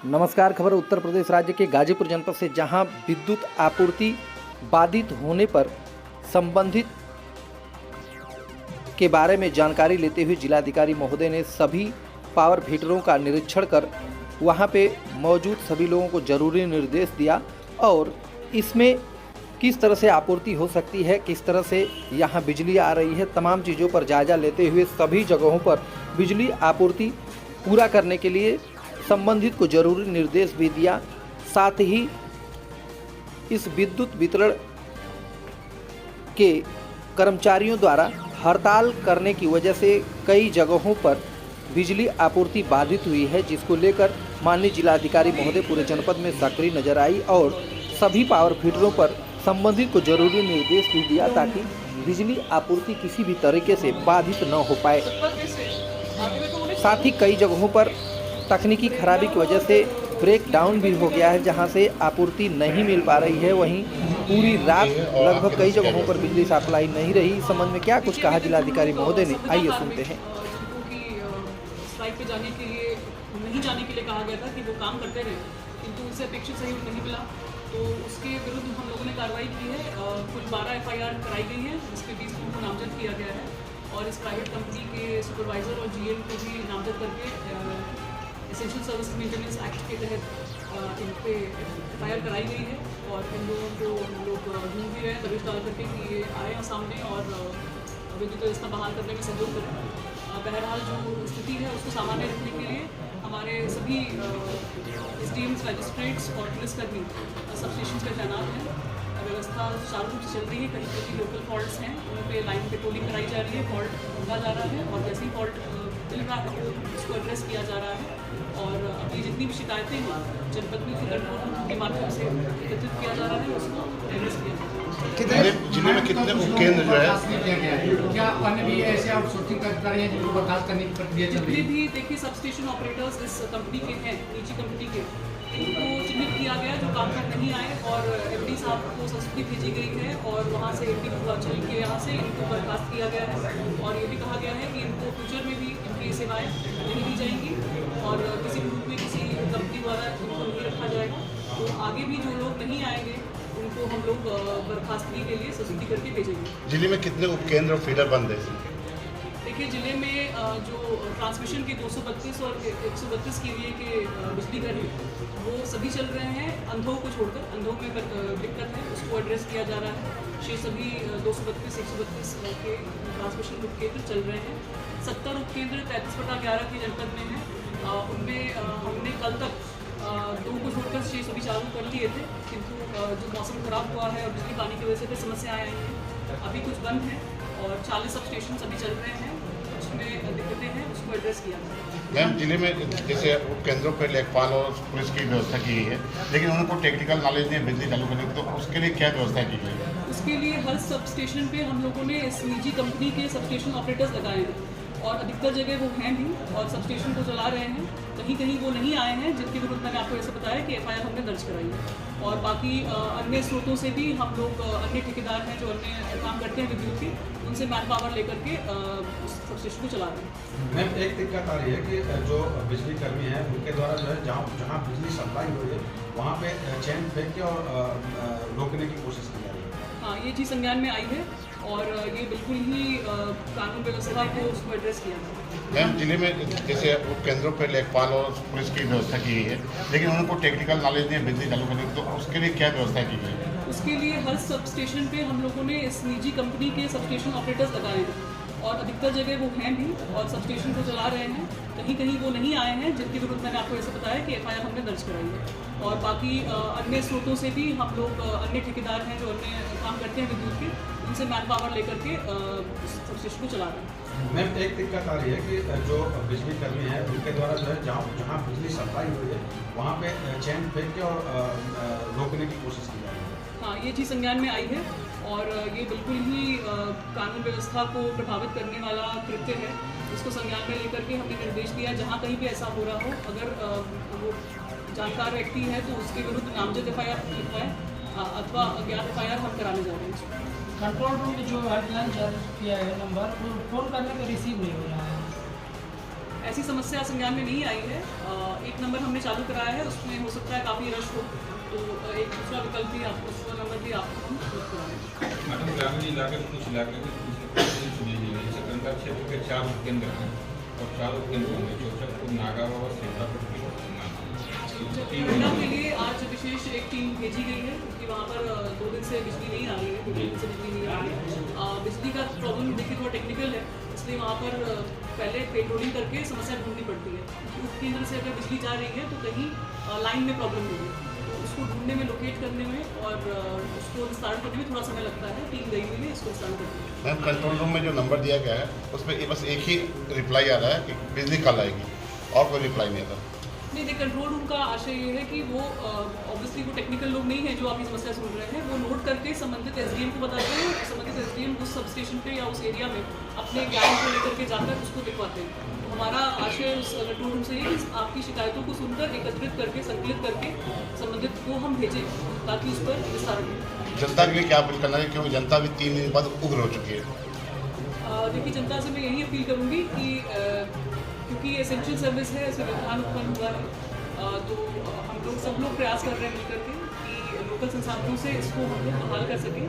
नमस्कार। खबर उत्तर प्रदेश राज्य के गाजीपुर जनपद से, जहां विद्युत आपूर्ति बाधित होने पर संबंधित के बारे में जानकारी लेते हुए जिलाधिकारी महोदय ने सभी पावर फीडरों का निरीक्षण कर वहां पे मौजूद सभी लोगों को जरूरी निर्देश दिया और इसमें किस तरह से आपूर्ति हो सकती है, किस तरह से यहां बिजली आ रही है, तमाम चीज़ों पर जायजा लेते हुए सभी जगहों पर बिजली आपूर्ति पूरा करने के लिए संबंधित को जरूरी निर्देश भी दिया। साथ ही इस विद्युत वितरण के कर्मचारियों द्वारा हड़ताल करने की वजह से कई जगहों पर बिजली आपूर्ति बाधित हुई है, जिसको लेकर माननीय जिलाधिकारी महोदय पूरे जनपद में सक्रिय नजर आई और सभी पावर फीडरों पर संबंधित को जरूरी निर्देश भी दिया ताकि बिजली आपूर्ति किसी भी तरीके से बाधित न हो पाए। साथ ही कई जगहों पर तकनीकी खराबी की वजह से ब्रेक डाउन भी हो गया है, जहां से आपूर्ति नहीं मिल पा रही है। वहीं पूरी रात लगभग कई जगहों पर बिजली सप्लाई नहीं रही। इस संबंध में क्या कुछ कहा जिलाधिकारी महोदय ने, आइए सुनते हैं। स्ट्राइक पे जाने के लिए नहीं जाने के लिए कहा गया था कि वो काम करते रहे, किंतु उसे अपेक्षित सहयोग नहीं मिला, तो उसके विरुद्ध हम लोगों ने कार्रवाई की है। कुल 12 FIR कराई गई है, जिसपे 20 लोगों को नामजद किया गया है और इस प्राइवेट कंपनी के सुपरवाइजर और GM को भी नामजद करके एसेंशियल सर्विस मेंटेनेंस एक्ट के तहत इन पे FIR कराई गई है और इन लोगों को हम लोग ढूंढ भी रहे हैं दबिश डाल करके कि ये आए हैं सामने और विद्युत व्यवस्था बहाल करने में सहयोग करें। बहरहाल जो स्थिति है उसको सामान्य रखने के लिए हमारे सभी SDMs, मजिस्ट्रेट्स और पुलिसकर्मी सबस्टेशन पर तैनात हैं। व्यवस्था सुचारू रूप से चल रही है। कहीं कहीं लोकल फॉल्ट्स हैं, उन पे लाइन पेट्रोलिंग कराई जा रही है, फॉल्ट ढूंढा जा रहा है और जैसे ही फॉल्ट मिल रहा है उसको एड्रेस किया जा रहा है। और अभी जितनी भी शिकायतें हैं जनपद में कंट्रोल रूम के माध्यम से एकत्रित किया जा रहा है, उसको एड्रेस किया जा रहा है। कितने जिले में कितने उपकेंद्र जो है, क्या अन्य भी ऐसे आउटसोर्सिंग कर्मचारी हैं जिनको बर्खास्त करने की प्रक्रिया चल रही है? जितने भी देखिए सब स्टेशन ऑपरेटर्स इस कंपनी के हैं, निजी कंपनी के, इनको चिन्हित किया गया जो काम पर नहीं आए और MD साहब को संस्तुति भेजी गई है और वहाँ से MD पूर्वांचल के यहाँ से इनको बर्खास्त किया गया है और ये भी कहा गया है कि इनको फ्यूचर में भी इनकी सेवाएं नहीं दी जाएंगी और किसी ग्रुप में किसी कंपनी द्वारा इनको नहीं रखा जाएगा। तो आगे भी जो लोग नहीं आएंगे उनको हम लोग बर्खास्तगी के लिए संस्तुति करके भेजेंगे। जिले में कितने उपकेंद्र और फीडर बंद है? देखिए जिले में जो ट्रांसमिशन के 232 और 132 kVA के बिजली घर हैं वो सभी चल रहे हैं, अंधों को छोड़कर। अंधों में दिक्कत है, उसको एड्रेस किया जा रहा है। शेष सभी 232, 132 के ट्रांसमिशन उपकेंद्र चल रहे हैं। 70 उपकेंद्र 33/11 के जनपद में हैं। उनमें हमने कल तक 2 को छोड़कर शेष सभी चालू कर लिए थे, किंतु जो मौसम खराब हुआ है और बिजली पानी की वजह से फिर समस्याएँ आई हैं। अभी कुछ बंद हैं और 40 सब स्टेशन अभी चल रहे हैं, उसमें दिक्कतें हैं, उसको एड्रेस किया जाए। मैम, जिले में जैसे उपकेंद्रों पर लेखपाल और पुलिस की व्यवस्था की गई है, लेकिन उनको टेक्निकल नॉलेज नहीं है बिजली चालू करने की, तो उसके लिए क्या व्यवस्था की गई है? उसके लिए हर सब स्टेशन पे हम लोगों ने इस निजी कंपनी के सब स्टेशन ऑपरेटर्स लगाए हैं और अधिकतर जगह वो हैं भी और सब स्टेशन को चला रहे हैं। कहीं कहीं वो नहीं आए हैं, जिनके विरुद्ध मैंने आपको ऐसे बताया कि FIR हमने दर्ज कराई है और बाकी अन्य स्रोतों से भी हम लोग अन्य ठेकेदार हैं जो अन्य काम करते हैं विद्युत के, उनसे मैन पावर लेकर के उस सब स्टेशन को चला रहे हैं। मैम, एक दिक्कत आ रही है कि जो बिजली कर्मी हैं उनके द्वारा जो है जहाँ बिजली सप्लाई हो रही है वहाँ पे चैन फेंक के और रोकने की कोशिश की जा रही है। हाँ, ये चीज़ संज्ञान में आई है और ये बिल्कुल ही कानून व्यवस्था को उसको एड्रेस किया है। मैम, जिले में जैसे उपकेंद्रों पर लेखपाल और पुलिस की व्यवस्था की गई है, लेकिन उनको टेक्निकल नॉलेज नहीं है बिजली चालू करने की, तो उसके लिए क्या व्यवस्था की गई है? उसके लिए हर सब स्टेशन पे हम लोगों ने इस निजी कंपनी के सब स्टेशन ऑपरेटर्स लगाए हैं और अधिकतर जगह वो हैं भी और सब स्टेशन को चला रहे हैं। कहीं कहीं वो नहीं आए हैं, जिनके विरुद्ध मैंने आपको ऐसे बताया कि FIR हमने दर्ज कराई है और बाकी अन्य स्रोतों से भी हम लोग अन्य ठेकेदार हैं जो अन्य काम करते हैं विद्युत के, उनसे मैन पावर लेकर के सब स्टेशन को चला रहे हैं। मैम, एक दिक्कत आ रही है कि जो बिजली कर्मी हैं उनके द्वारा जो है जहाँ बिजली सप्लाई हो रही है वहाँ पे चैन फेंक के और रोकने की कोशिश की जा रही है। हाँ, ये चीज़ संज्ञान में आई है और ये बिल्कुल ही कानून व्यवस्था को प्रभावित करने वाला कृत्य है। इसको संज्ञान में लेकर के हमने निर्देश दिया जहाँ कहीं भी ऐसा हो रहा हो, अगर वो जानकार व्यक्ति है तो उसके विरुद्ध नामजद FIR लिखवाएं अथवा अज्ञात FIR हम कराने जा रहे हैं। कंट्रोल रूम में जो हेल्पलाइन चार्ज किया है नंबर, वो फ़ोन करने पर रिसीव नहीं हो रहा है। ऐसी समस्या संज्ञान में नहीं आई है। एक नंबर हमने चालू कराया है, उसमें हो सकता है काफ़ी रश हो, तो एक दूसरा विकल्प भी आप दूसरा नंबर भी आपको हम उपलब्ध कराएंगे। मैडम, ग्रामीण इलाके में कुछ इलाके में सुनी गई है, जैसे गंगा क्षेत्र के 4 उपकेंद्र हैं और 4 उपकेंद्रों में चौचकपुर, नागावा और सीतापुर गंगा के लिए आज विशेष एक टीम भेजी गई है, क्योंकि वहाँ पर 2 दिन से बिजली नहीं आ रही है, 2 दिन से बिजली नहीं आ रही है। बिजली का प्रॉब्लम देखिए थोड़ा टेक्निकल है, इसलिए वहाँ पर पहले पेट्रोलिंग करके समस्या ढूंढनी पड़ती है। उस केंद्र से अगर बिजली जा रही है तो कहीं लाइन में प्रॉब्लम होगी, तो उसको ढूंढने में, लोकेट करने में और उसको विस्तार करने में थोड़ा समय लगता है। टीम गई हुई है इसको विस्तार करने में। मैम, कंट्रोल रूम में जो नंबर दिया गया है उसमें बस एक ही रिप्लाई आ रहा है कि बिजली कल आएगी, और कोई रिप्लाई नहीं आता। नहीं, कंट्रोल रूम का आशय ये है कि वो ऑब्वियसली वो टेक्निकल लोग नहीं हैं जो आपकी समस्या सुन रहे हैं, वो नोट करके संबंधित एसडीएम को बताते हैं, संबंधित एसडीएम उस सब स्टेशन पे या उस एरिया में अपने ज्ञान को लेकर के जाकर उसको दिखवाते हैं। तो हमारा आशय उस कंट्रोल रूम से ये कि आपकी शिकायतों को सुनकर एकत्रित करके, संकलित करके संबंधित को हम भेजें ताकि उस पर विस्तार हो। जनता के लिए क्या अपील करना है, क्योंकि जनता भी 3 दिन बाद उग्र हो चुकी है? देखिए, जनता से मैं यही अपील करूँगी कि क्योंकि एसेंशियल सर्विस है, ऐसे व्यवधान उत्पन्न हुआ है, तो हम लोग सब लोग प्रयास कर रहे हैं मिलकर के कि लोकल संसाधनों से इसको हम लोग बहाल कर सकें।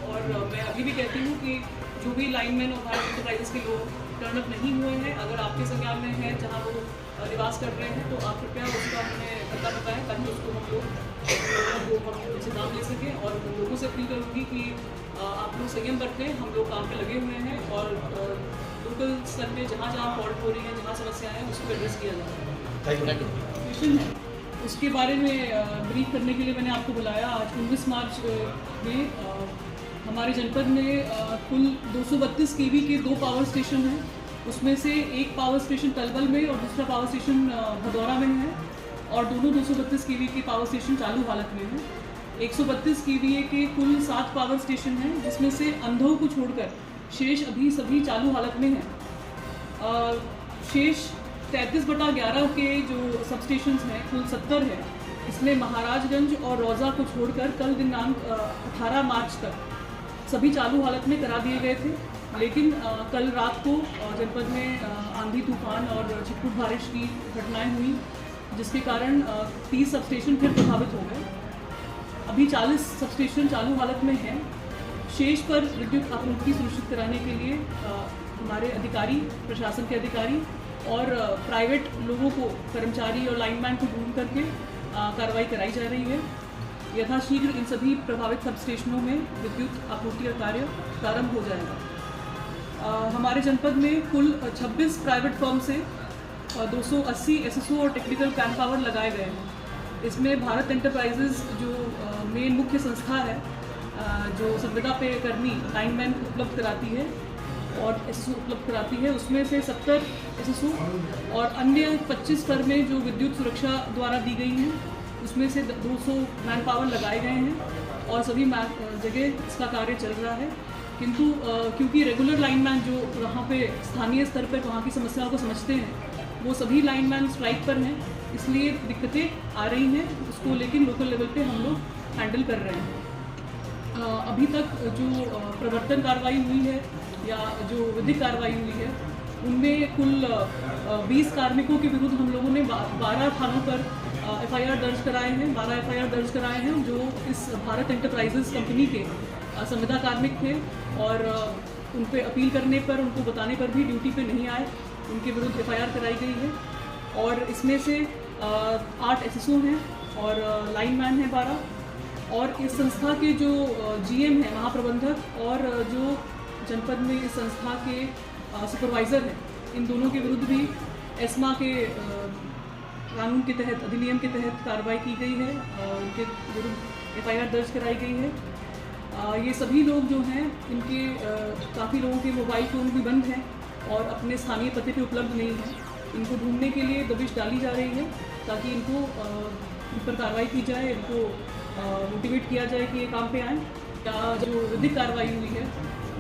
और मैं अभी भी कहती हूँ कि जो भी लाइनमैन और भारत एंटरप्राइजेस के लोग टर्नअप नहीं हुए हैं, अगर आपके संज्ञान में हैं जहाँ वो निवास कर रहे हैं, तो आप कृपया उसका हमें पता बताएं ताकि उसको हम लोग उनसे नाम ले सकें। और लोगों से अपील करूँगी कि आप लोग संयम बरतें, हम लोग काम पे लगे हुए हैं और लोकल स्तर पे जहाँ जहाँ फॉल्ट हो रही है, जहाँ समस्या है, उसको एड्रेस किया जा रहा है। उसके बारे में ब्रीफ करने के लिए मैंने आपको बुलाया। आज 19 मार्च में हमारे जनपद में कुल 232 केवी के 2 पावर स्टेशन हैं, उसमें से एक पावर स्टेशन तलबल में और दूसरा पावर स्टेशन भदौरा में है, और दोनों 232 केवी के पावर स्टेशन चालू हालत में हैं। 132 केवीए के कुल 7 पावर स्टेशन हैं, जिसमें से अंधों को छोड़कर शेष अभी सभी चालू हालत में हैं। शेष 33/11 के जो सब स्टेशंस हैं कुल 70 है, इसमें महाराजगंज और रौज़ा को छोड़कर कल दिनांक 18 मार्च तक सभी चालू हालत में करा दिए गए थे। लेकिन कल रात को जनपद में आंधी तूफान और छिटपुट बारिश की घटनाएं हुई, जिसके कारण 30 सब स्टेशन फिर प्रभावित हो गए। अभी 40 सब स्टेशन चालू हालत में हैं। शेष पर विद्युत आपूर्ति सुनिश्चित कराने के लिए हमारे अधिकारी, प्रशासन के अधिकारी और प्राइवेट लोगों को, कर्मचारी और लाइनमैन को ढूंढ करके कार्रवाई कराई जा रही है। यथाशीघ्र इन सभी प्रभावित सब स्टेशनों में विद्युत आपूर्ति का कार्य प्रारंभ हो जाएगा। हमारे जनपद में कुल 26 प्राइवेट फर्म से 280 एसएसओ और टेक्निकल मैन पावर लगाए गए हैं। इसमें भारत एंटरप्राइजेस जो मेन मुख्य संस्था है, जो संविदा पे कर्मी लाइनमैन उपलब्ध कराती है और एसएसओ उपलब्ध कराती है, उसमें से 70 एसएसओ और अन्य 25 फर्में जो विद्युत सुरक्षा द्वारा दी गई हैं, उसमें से 200 मैन पावर लगाए गए हैं और सभी जगह इसका कार्य चल रहा है। किंतु क्योंकि रेगुलर लाइनमैन जो वहाँ पे स्थानीय स्तर पर वहाँ की समस्याओं को समझते हैं, वो सभी लाइनमैन स्ट्राइक पर हैं, इसलिए दिक्कतें आ रही हैं, उसको लेकिन लोकल लेवल पे हम लोग हैंडल कर रहे हैं। अभी तक जो प्रवर्तन कार्रवाई हुई है या जो विधिक कार्रवाई हुई है, उनमें कुल 20 कार्मिकों के विरुद्ध हम लोगों ने 12 थानों पर एफआईआर दर्ज कराए हैं। 12 एफआईआर दर्ज कराए हैं जो इस भारत एंटरप्राइजेस कंपनी के संविदा कार्मिक थे और उन पे अपील करने पर, उनको बताने पर भी ड्यूटी पे नहीं आए, उनके विरुद्ध एफआईआर कराई गई है। और इसमें से 8 एसएसओ हैं और लाइनमैन हैं 12, और इस संस्था के जो जीएम हैं, महाप्रबंधक, और जो जनपद में इस संस्था के सुपरवाइज़र हैं, इन दोनों के विरुद्ध भी एस्मा के कानून के तहत, अधिनियम के तहत कार्रवाई की गई है, उनके विरुद्ध एफआईआर दर्ज कराई गई है। ये सभी लोग जो हैं, इनके काफ़ी लोगों के मोबाइल फ़ोन भी बंद हैं और अपने स्थानीय पते पे उपलब्ध नहीं हैं। इनको ढूंढने के लिए दबिश डाली जा रही है ताकि इनको इन पर कार्रवाई की जाए, इनको मोटिवेट किया जाए कि ये काम पे आएँ। या जो विधिक कार्रवाई हुई है,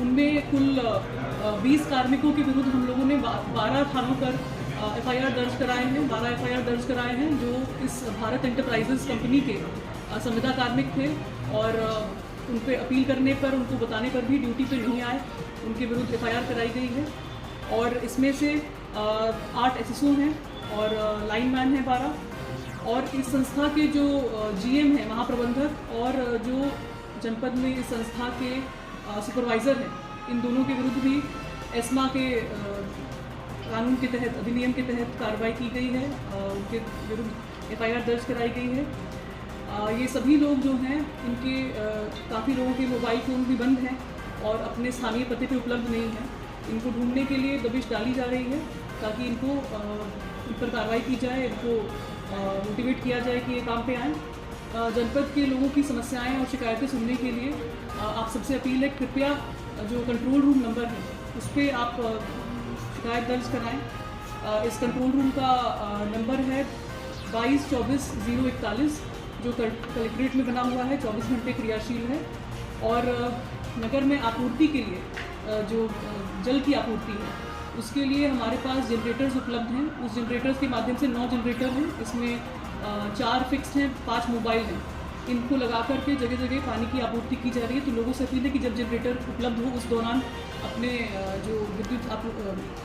उनमें कुल 20 कार्मिकों के विरुद्ध हम लोगों ने 12 थानों पर एफआईआर दर्ज कराए हैं। 12 एफआईआर दर्ज कराए हैं जो इस भारत एंटरप्राइजेस कंपनी के संविदा कार्मिक थे और उन पे अपील करने पर, उनको बताने पर भी ड्यूटी पे नहीं आए, उनके विरुद्ध एफआईआर कराई गई है। और इसमें से 8 SSO हैं और लाइनमैन हैं 12, और इस संस्था के जो GM हैं, महाप्रबंधक, और जो जनपद में इस संस्था के सुपरवाइज़र हैं, इन दोनों के विरुद्ध भी एस्मा के कानून के तहत, अधिनियम के तहत कार्रवाई की गई है। उनके विरुद्ध FIR दर्ज कराई गई है। ये सभी लोग जो हैं, इनके काफ़ी लोगों के मोबाइल फ़ोन भी बंद हैं और अपने स्थानीय पते पे उपलब्ध नहीं हैं। इनको ढूंढने के लिए दबिश डाली जा रही है ताकि इनको इन पर कार्रवाई की जाए, इनको मोटिवेट किया जाए कि ये काम पे आएँ। जनपद के लोगों की समस्याएं और शिकायतें सुनने के लिए आप सबसे अपील है, कृपया जो कंट्रोल रूम नंबर है उस पर आप शिकायत दर्ज कराएं। इस कंट्रोल रूम का नंबर है 2224-041, जो कलेक्ट्रेट में बना हुआ है, 24 घंटे क्रियाशील है। और नगर में आपूर्ति के लिए जो जल की आपूर्ति है, उसके लिए हमारे पास जनरेटर्स उपलब्ध हैं। उस जनरेटर्स के माध्यम से 9 जनरेटर हैं, इसमें 4 फिक्स्ड हैं, 5 मोबाइल हैं। इनको लगा करके जगह जगह पानी की आपूर्ति की जा रही है। तो लोगों से अपील है कि जब जनरेटर उपलब्ध हो, उस दौरान अपने जो विद्युत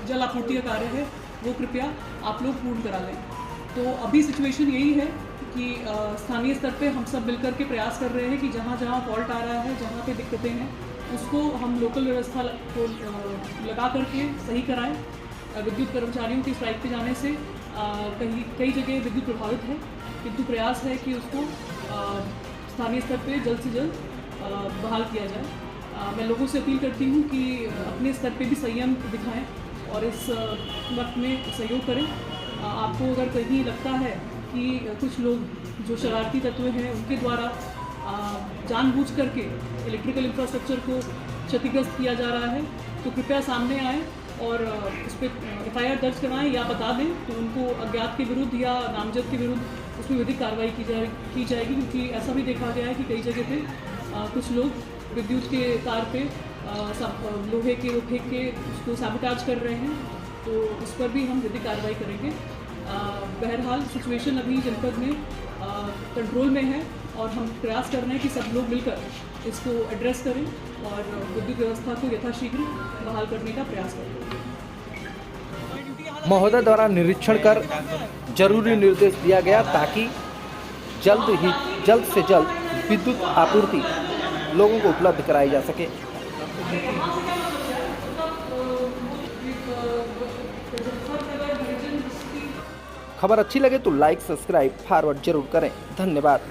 जल आपूर्ति का कार्य है वो कृपया आप लोग पूर्ण करा लें। तो अभी सिचुएशन यही है कि स्थानीय स्तर पे हम सब मिलकर के प्रयास कर रहे हैं कि जहाँ जहाँ फॉल्ट आ रहा है, जहाँ पे दिक्कतें हैं, उसको हम लोकल व्यवस्था को लगा करके सही कराएं। विद्युत कर्मचारियों के स्ट्राइक पे जाने से कई जगह विद्युत प्रभावित है, किंतु प्रयास है कि उसको स्थानीय स्तर पे जल्द से जल्द बहाल किया जाए। मैं लोगों से अपील करती हूँ कि अपने स्तर पे भी संयम दिखाएं और इस वक्त में सहयोग करें। आपको अगर कहीं लगता है कि कुछ लोग जो शरारती तत्व हैं उनके द्वारा जानबूझ करके इलेक्ट्रिकल इंफ्रास्ट्रक्चर को क्षतिग्रस्त किया जा रहा है, तो कृपया सामने आएँ और उस पर FIR दर्ज कराएं या बता दें, तो उनको अज्ञात के विरुद्ध या नामजद के विरुद्ध उसमें विधिक कार्रवाई की जाएगी। क्योंकि ऐसा भी देखा गया है कि कई जगह पे कुछ लोग विद्युत के तार पे लोहे के फेंक के उसको सैबोटाज कर रहे हैं, तो उस पर भी हम विधिक कार्रवाई करेंगे। बहरहाल सिचुएशन अभी जनपद में कंट्रोल में है और हम प्रयास कर रहे हैं कि सब लोग मिलकर इसको एड्रेस करें और विद्युत व्यवस्था को यथाशीघ्र बहाल करने का प्रयास करें। महोदय द्वारा निरीक्षण कर जरूरी निर्देश दिया गया ताकि जल्द से जल्द विद्युत आपूर्ति लोगों को उपलब्ध कराई जा सके। खबर अच्छी लगे तो लाइक, सब्सक्राइब, फॉरवर्ड जरूर करें। धन्यवाद।